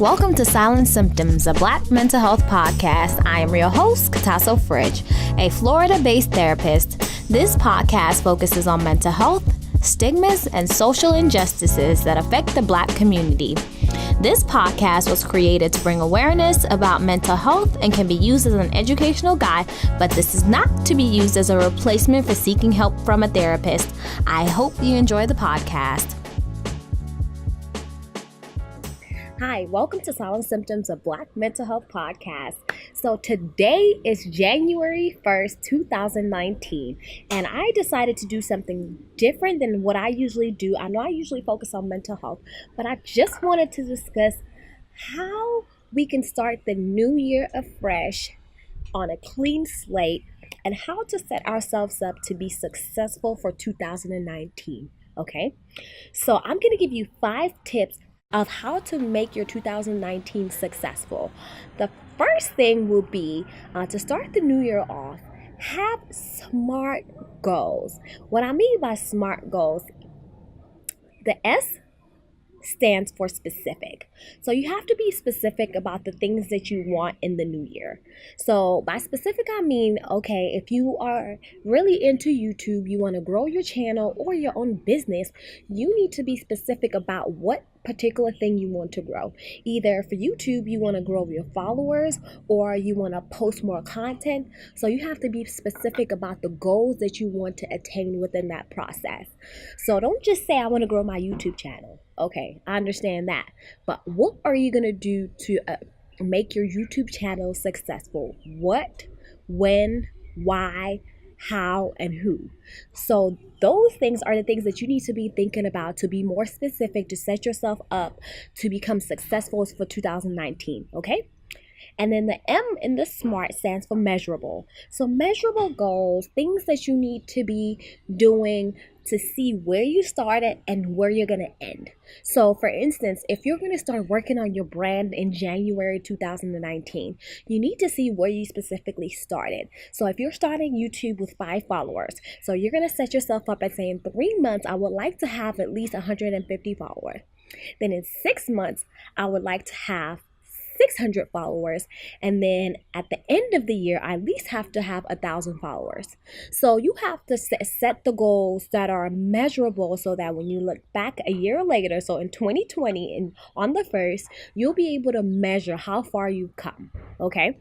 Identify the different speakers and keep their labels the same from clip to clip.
Speaker 1: Welcome to Silent Symptoms, a Black mental health podcast. I am your host, Katasso Fridge, a Florida-based therapist. This podcast focuses on mental health, stigmas, and social injustices that affect the Black community. This podcast was created to bring awareness about mental health and can be used as an educational guide, but this is not to be used as a replacement for seeking help from a therapist. I hope you enjoy the podcast. Hi, welcome to Silent Symptoms of Black Mental Health Podcast. So today is January 1st, 2019, and I decided to do something different than what I usually do. I know I usually focus on mental health, but I just wanted to discuss how we can start the new year afresh on a clean slate and how to set ourselves up to be successful for 2019. Okay, so I'm going to give you 5 tips of how to make your 2019 successful. The first thing will be to start the new year off, have SMART goals. What I mean by SMART goals, the S stands for specific. So you have to be specific about the things that you want in the new year. So by specific, I mean, okay, if you are really into YouTube, you want to grow your channel or your own business, you need to be specific about what particular thing you want to grow. Either for YouTube, you want to grow your followers or you want to post more content. So you have to be specific about the goals that you want to attain within that process. So don't just say, I want to grow my YouTube channel. Okay, I understand that. But what are you going to do to make your YouTube channel successful? What, when, why, how, and who? So those things are the things that you need to be thinking about to be more specific, to set yourself up to become successful for 2019, okay? And then the M in the SMART stands for measurable. So measurable goals, things that you need to be doing to see where you started and where you're going to end. So for instance, if you're going to start working on your brand in January 2019, you need to see where you specifically started. So if you're starting YouTube with 5 followers, so you're going to set yourself up and say in 3 months, I would like to have at least 150 followers. Then in 6 months, I would like to have 600 followers, and then at the end of the year I at least have to have 1,000 followers. So you have to set the goals that are measurable so that when you look back a year later, so in 2020 and on the 1st, you'll be able to measure how far you've come. Okay.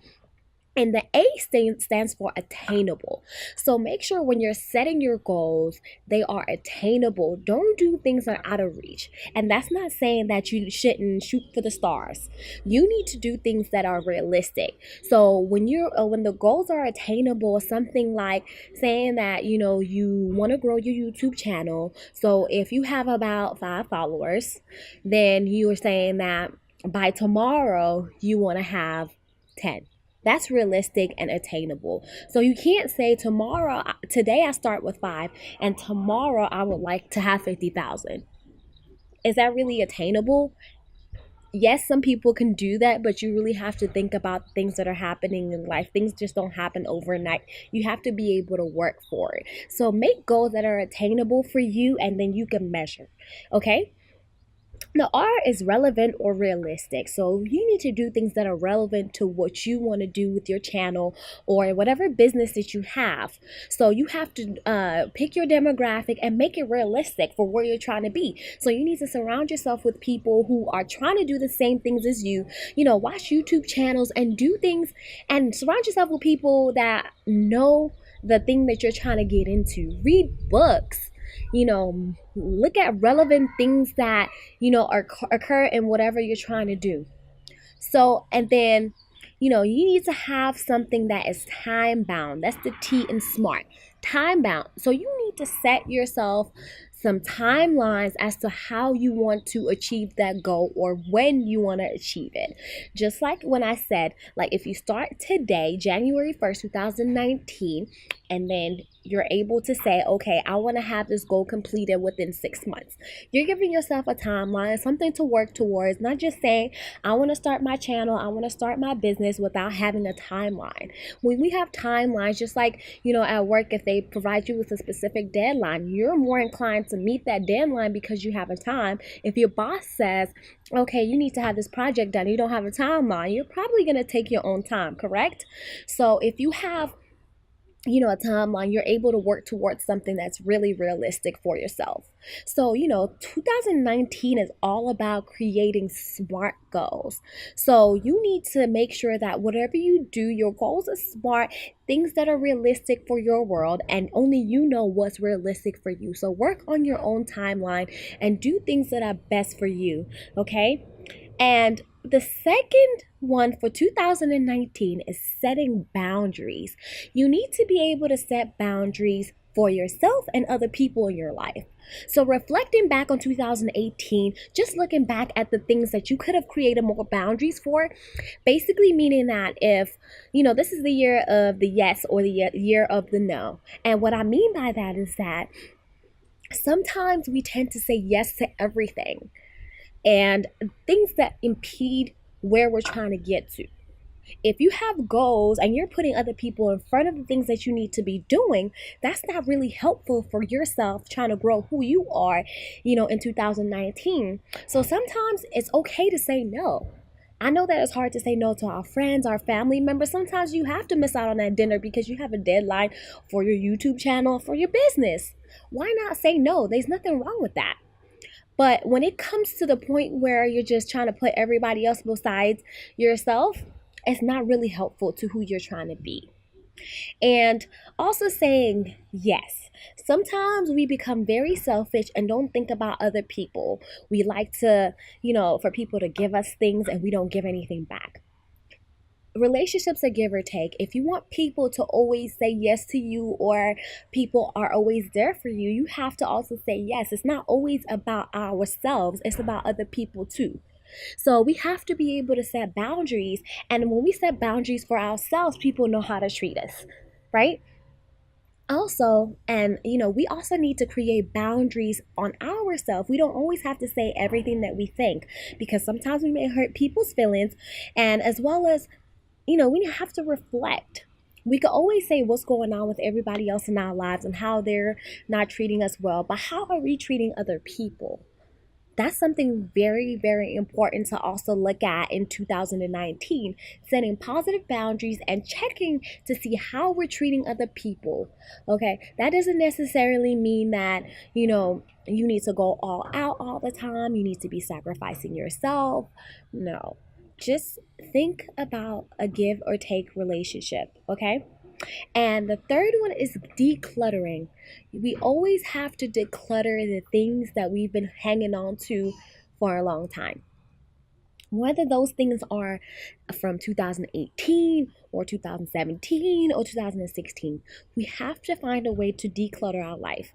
Speaker 1: And the A stands for attainable. So make sure when you're setting your goals, they are attainable. Don't do things that are out of reach. And that's not saying that you shouldn't shoot for the stars. You need to do things that are realistic. So when the goals are attainable, something like saying that, you want to grow your YouTube channel. So if you have about 5 followers, then you are saying that by tomorrow you want to have 10. That's realistic and attainable. So you can't say today I start with 5 and tomorrow I would like to have 50,000. Is that really attainable? Yes, some people can do that, but you really have to think about things that are happening in life. Things just don't happen overnight. You have to be able to work for it. So make goals that are attainable for you and then you can measure. Okay? The R is relevant or realistic. So you need to do things that are relevant to what you want to do with your channel or whatever business that you have. So you have to pick your demographic and make it realistic for where you're trying to be. So you need to surround yourself with people who are trying to do the same things as you. Watch YouTube channels and do things, and surround yourself with people that know the thing that you're trying to get into. Read books. Look at relevant things that, occur in whatever you're trying to do. So, and then, you need to have something that is time bound. That's the T in SMART. Time bound. So you need to set yourself some timelines as to how you want to achieve that goal or when you want to achieve it. Just like when I said, like if you start today, January 1st, 2019, and then you're able to say, okay, I want to have this goal completed within 6 months. You're giving yourself a timeline, something to work towards, not just saying, I want to start my channel, I want to start my business without having a timeline. When we have timelines, just like, at work, if they provide you with a specific deadline, you're more inclined to meet that deadline because you have a time. If your boss says, okay, you need to have this project done, you don't have a timeline, you're probably going to take your own time, correct? So if you have a timeline, you're able to work towards something that's really realistic for yourself. So 2019 is all about creating SMART goals. So you need to make sure that whatever you do, your goals are SMART, things that are realistic for your world, and only you know what's realistic for you. So work on your own timeline and do things that are best for you, okay? And the second one for 2019 is setting boundaries. You need to be able to set boundaries for yourself and other people in your life. So reflecting back on 2018, just looking back at the things that you could have created more boundaries for, basically meaning that if, this is the year of the yes or the year of the no. And what I mean by that is that sometimes we tend to say yes to everything, and things that impede where we're trying to get to. If you have goals and you're putting other people in front of the things that you need to be doing, that's not really helpful for yourself trying to grow who you are, in 2019. So sometimes it's okay to say no. I know that it's hard to say no to our friends, our family members. Sometimes you have to miss out on that dinner because you have a deadline for your YouTube channel, for your business. Why not say no? There's nothing wrong with that. But when it comes to the point where you're just trying to put everybody else besides yourself, it's not really helpful to who you're trying to be. And also saying yes. Sometimes we become very selfish and don't think about other people. We like to, for people to give us things and we don't give anything back. Relationships are give or take. If you want people to always say yes to you, or people are always there for you, you have to also say yes. It's not always about ourselves, it's about other people too. So we have to be able to set boundaries, and when we set boundaries for ourselves, people know how to treat us, right? Also, and we also need to create boundaries on ourselves. We don't always have to say everything that we think, because sometimes we may hurt people's feelings, and as well as we have to reflect. We could always say what's going on with everybody else in our lives and how they're not treating us well, but how are we treating other people? That's something very, very important to also look at in 2019, setting positive boundaries and checking to see how we're treating other people. Okay, that doesn't necessarily mean that, you need to go all out all the time. You need to be sacrificing yourself. No, just think about a give or take relationship, okay? And the third one is decluttering. We always have to declutter the things that we've been hanging on to for a long time. Whether those things are from 2018 or 2017 or 2016, we have to find a way to declutter our life.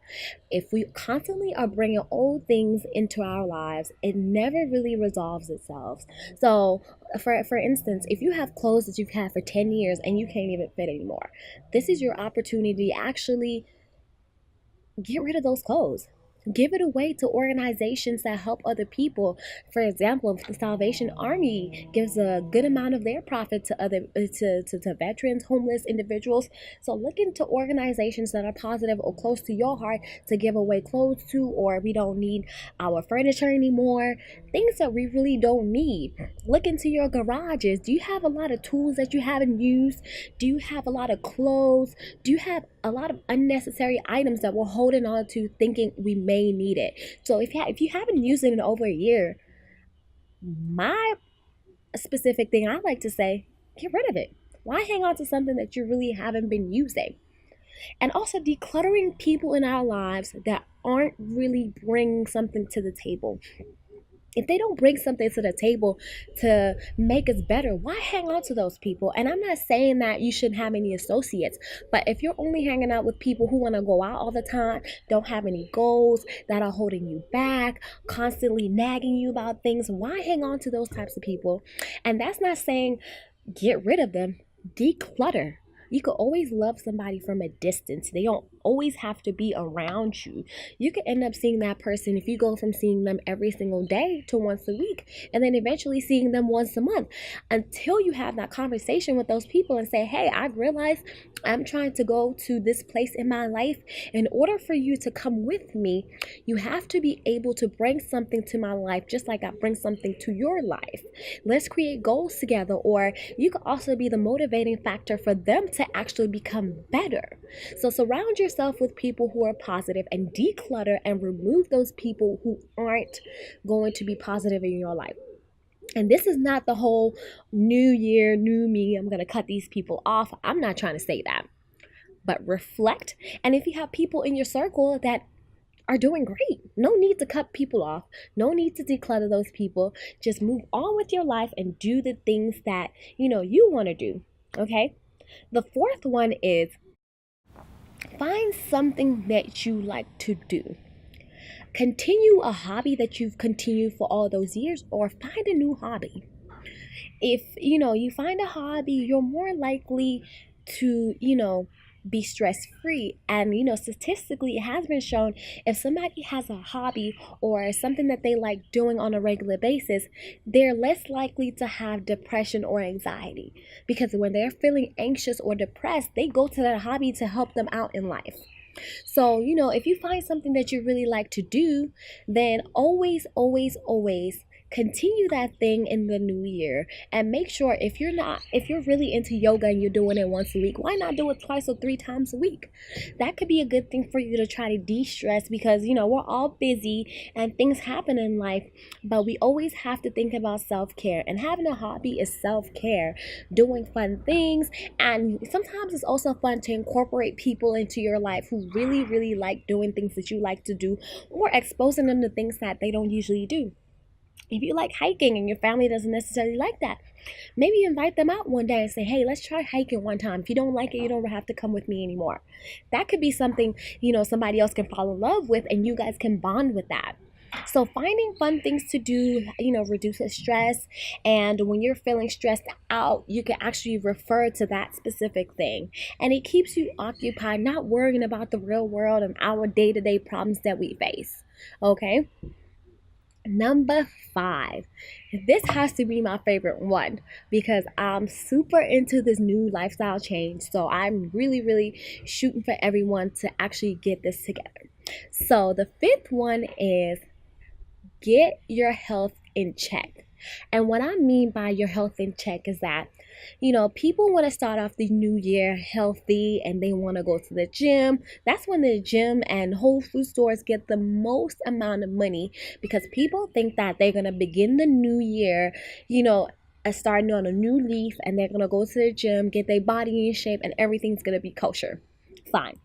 Speaker 1: If we constantly are bringing old things into our lives, it never really resolves itself. So, for instance, if you have clothes that you've had for 10 years and you can't even fit anymore, this is your opportunity to actually get rid of those clothes. Give it away to organizations that help other people. For example, the Salvation Army gives a good amount of their profit to other to veterans, homeless individuals. So look into organizations that are positive or close to your heart to give away clothes to, or we don't need our furniture anymore. Things that we really don't need. Look into your garages. Do you have a lot of tools that you haven't used? Do you have a lot of clothes? Do you have a lot of unnecessary items that we're holding on to thinking we may need it? So if you haven't used it in over a year, my specific thing I like to say, get rid of it. Why hang on to something that you really haven't been using? And also decluttering people in our lives that aren't really bringing something to the table. If they don't bring something to the table to make us better, why hang on to those people? And I'm not saying that you shouldn't have any associates, but if you're only hanging out with people who want to go out all the time, don't have any goals, that are holding you back, constantly nagging you about things, why hang on to those types of people? And that's not saying get rid of them, declutter. You could always love somebody from a distance. They don't always have to be around you. You could end up seeing that person if you go from seeing them every single day to once a week, and then eventually seeing them once a month, until you have that conversation with those people and say, hey, I've realized I'm trying to go to this place in my life. In order for you to come with me, you have to be able to bring something to my life just like I bring something to your life. Let's create goals together. Or you could also be the motivating factor for them to actually become better. So surround yourself with people who are positive and declutter and remove those people who aren't going to be positive in your life. And this is not the whole new year, new me, I'm going to cut these people off. I'm not trying to say that. But reflect. And if you have people in your circle that are doing great, no need to cut people off. No need to declutter those people. Just move on with your life and do the things that you want to do. Okay? The fourth one is find something that you like to do. Continue a hobby that you've continued for all those years, or find a new hobby. If you find a hobby, you're more likely to be stress free. And statistically, it has been shown, if somebody has a hobby or something that they like doing on a regular basis, they're less likely to have depression or anxiety, because when they're feeling anxious or depressed, they go to that hobby to help them out in life. So, if you find something that you really like to do, then always, always, always continue that thing in the new year. And make sure, if you're really into yoga and you're doing it once a week, why not do it twice or 3 times a week? That could be a good thing for you to try to de-stress, because we're all busy and things happen in life, but we always have to think about self-care, and having a hobby is self-care. Doing fun things, and sometimes it's also fun to incorporate people into your life who really, really like doing things that you like to do, or exposing them to things that they don't usually do. If you like hiking and your family doesn't necessarily like that, maybe invite them out one day and say, hey, let's try hiking one time. If you don't like it, you don't have to come with me anymore. That could be something, somebody else can fall in love with, and you guys can bond with that. So finding fun things to do, reduces stress. And when you're feeling stressed out, you can actually refer to that specific thing. And it keeps you occupied, not worrying about the real world and our day-to-day problems that we face. Okay? Number 5. This has to be my favorite one, because I'm super into this new lifestyle change. So I'm really, really shooting for everyone to actually get this together. So the 5th one is get your health in check. And what I mean by your health in check is that, people want to start off the new year healthy and they want to go to the gym. That's when the gym and Whole Food stores get the most amount of money, because people think that they're going to begin the new year, starting on a new leaf, and they're going to go to the gym, get their body in shape, and everything's going to be kosher. Fine.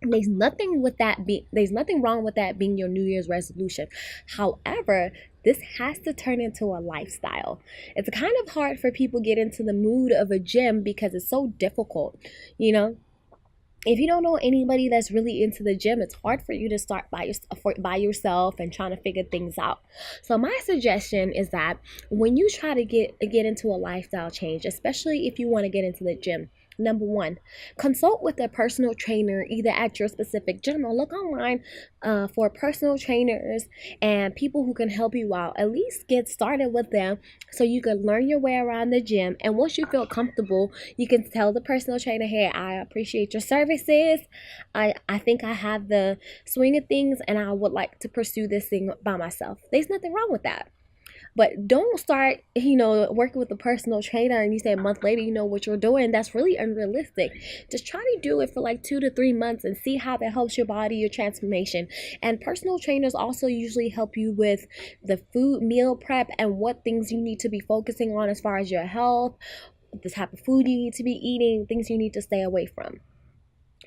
Speaker 1: There's nothing wrong with that being your New Year's resolution. However, this has to turn into a lifestyle. It's kind of hard for people to get into the mood of a gym because it's so difficult. If you don't know anybody that's really into the gym, it's hard for you to start by yourself and trying to figure things out. So my suggestion is that when you try to get into a lifestyle change, especially if you want to get into the gym, number 1, consult with a personal trainer, either at your specific gym, or look online for personal trainers and people who can help you out. At least get started with them so you can learn your way around the gym. And once you feel comfortable, you can tell the personal trainer, hey, I appreciate your services. I think I have the swing of things and I would like to pursue this thing by myself. There's nothing wrong with that. But don't start, working with a personal trainer and you say a month later you know what you're doing. That's really unrealistic. Just try to do it for like 2 to 3 months and see how that helps your body, your transformation. And personal trainers also usually help you with the food meal prep and what things you need to be focusing on as far as your health, the type of food you need to be eating, things you need to stay away from.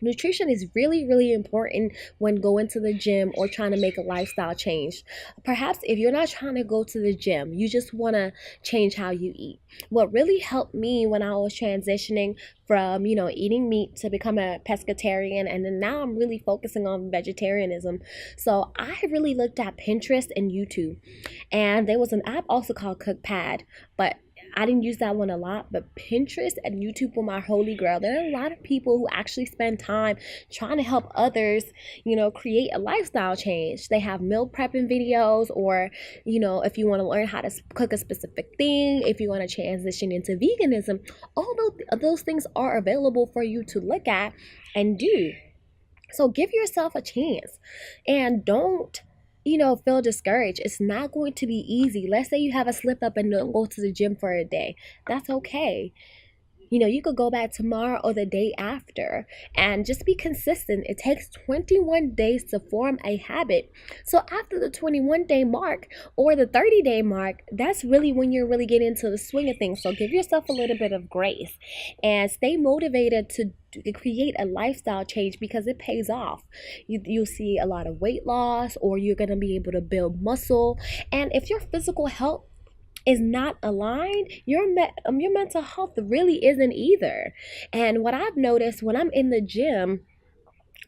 Speaker 1: Nutrition is really, really important when going to the gym or trying to make a lifestyle change. Perhaps if you're not trying to go to the gym, you just want to change how you eat. What really helped me when I was transitioning from, eating meat to become a pescatarian, and then now I'm really focusing on vegetarianism. So I really looked at Pinterest and YouTube. And there was an app also called CookPad, but I didn't use that one a lot, but Pinterest and YouTube were my holy grail. There are a lot of people who actually spend time trying to help others, create a lifestyle change. They have meal prepping videos, or, if you want to learn how to cook a specific thing, if you want to transition into veganism, all those things are available for you to look at and do. So give yourself a chance and don't, feel discouraged. It's not going to be easy. Let's say you have a slip up and don't go to the gym for a day. That's okay. You could go back tomorrow or the day after, and just be consistent. It takes 21 days to form a habit. So after the 21-day mark or the 30-day mark, that's really when you're really getting into the swing of things. So give yourself a little bit of grace and stay motivated to create a lifestyle change, because it pays off. You'll see a lot of weight loss, or you're going to be able to build muscle. And if your physical health is not aligned, your mental health really isn't either. And what I've noticed, when I'm in the gym,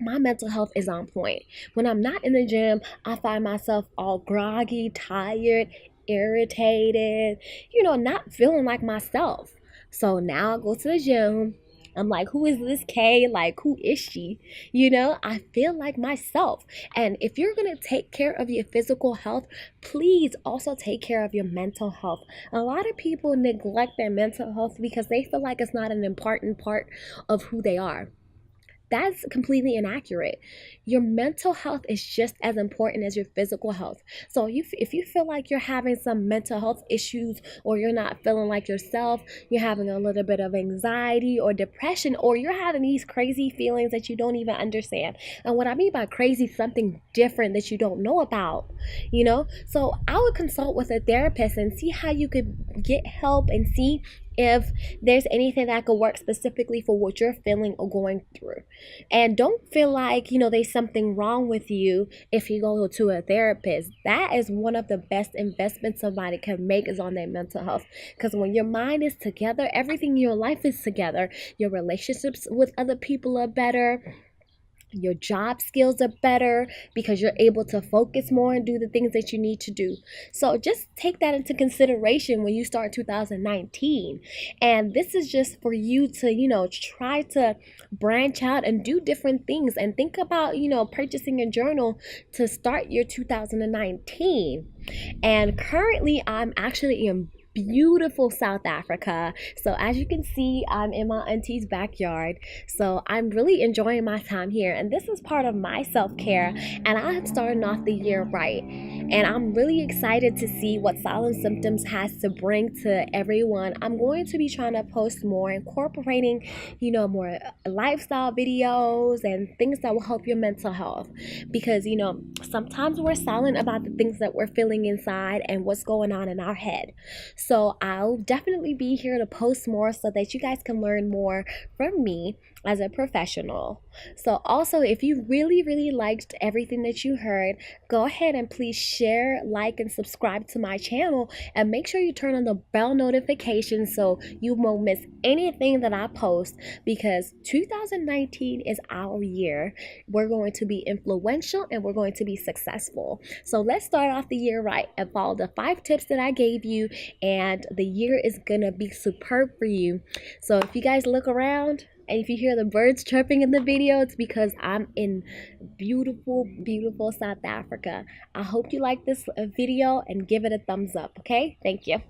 Speaker 1: my mental health is on point. When I'm not in the gym, I find myself all groggy, tired, irritated, not feeling like myself. So now I go to the gym. I'm like, who is this Kay? Like, who is she? I feel like myself. And if you're going to take care of your physical health, please also take care of your mental health. A lot of people neglect their mental health because they feel like it's not an important part of who they are. That's completely inaccurate. Your mental health is just as important as your physical health. So if you feel like you're having some mental health issues, or you're not feeling like yourself, you're having a little bit of anxiety or depression, or you're having these crazy feelings that you don't even understand. And what I mean by crazy, something different that you don't know about, So I would consult with a therapist and see how you could get help, and see if there's anything that could work specifically for what you're feeling or going through. And don't feel like, there's something wrong with you if you go to a therapist. That is one of the best investments somebody can make, is on their mental health. Because when your mind is together, everything in your life is together. Your relationships with other people are better. Your job skills are better because you're able to focus more and do the things that you need to do. So just take that into consideration when you start 2019. And this is just for you to, try to branch out and do different things, and think about, purchasing a journal to start your 2019. And currently I'm actually in beautiful South Africa. So as you can see, I'm in my auntie's backyard. So I'm really enjoying my time here, and this is part of my self-care, and I'm starting off the year right. And I'm really excited to see what Silent Symptoms has to bring to everyone. I'm going to be trying to post more, incorporating, more lifestyle videos and things that will help your mental health. Because, sometimes we're silent about the things that we're feeling inside and what's going on in our head. So I'll definitely be here to post more so that you guys can learn more from me as a professional. So also, if you really, really liked everything that you heard, go ahead and please share, like, and subscribe to my channel, and make sure you turn on the bell notification so you won't miss anything that I post, because 2019 is our year. We're going to be influential and we're going to be successful. So let's start off the year right and follow the 5 tips that I gave you, and the year is gonna be superb for you. So if you guys look around, and if you hear the birds chirping in the video, it's because I'm in beautiful, beautiful South Africa. I hope you like this video and give it a thumbs up, okay? Thank you.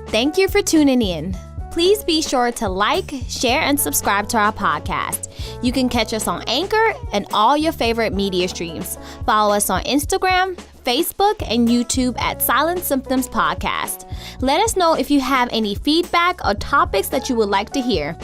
Speaker 2: Thank you for tuning in. Please be sure to like, share, and subscribe to our podcast. You can catch us on Anchor and all your favorite media streams. Follow us on Instagram, Facebook, and YouTube at Silent Symptoms Podcast. Let us know if you have any feedback or topics that you would like to hear.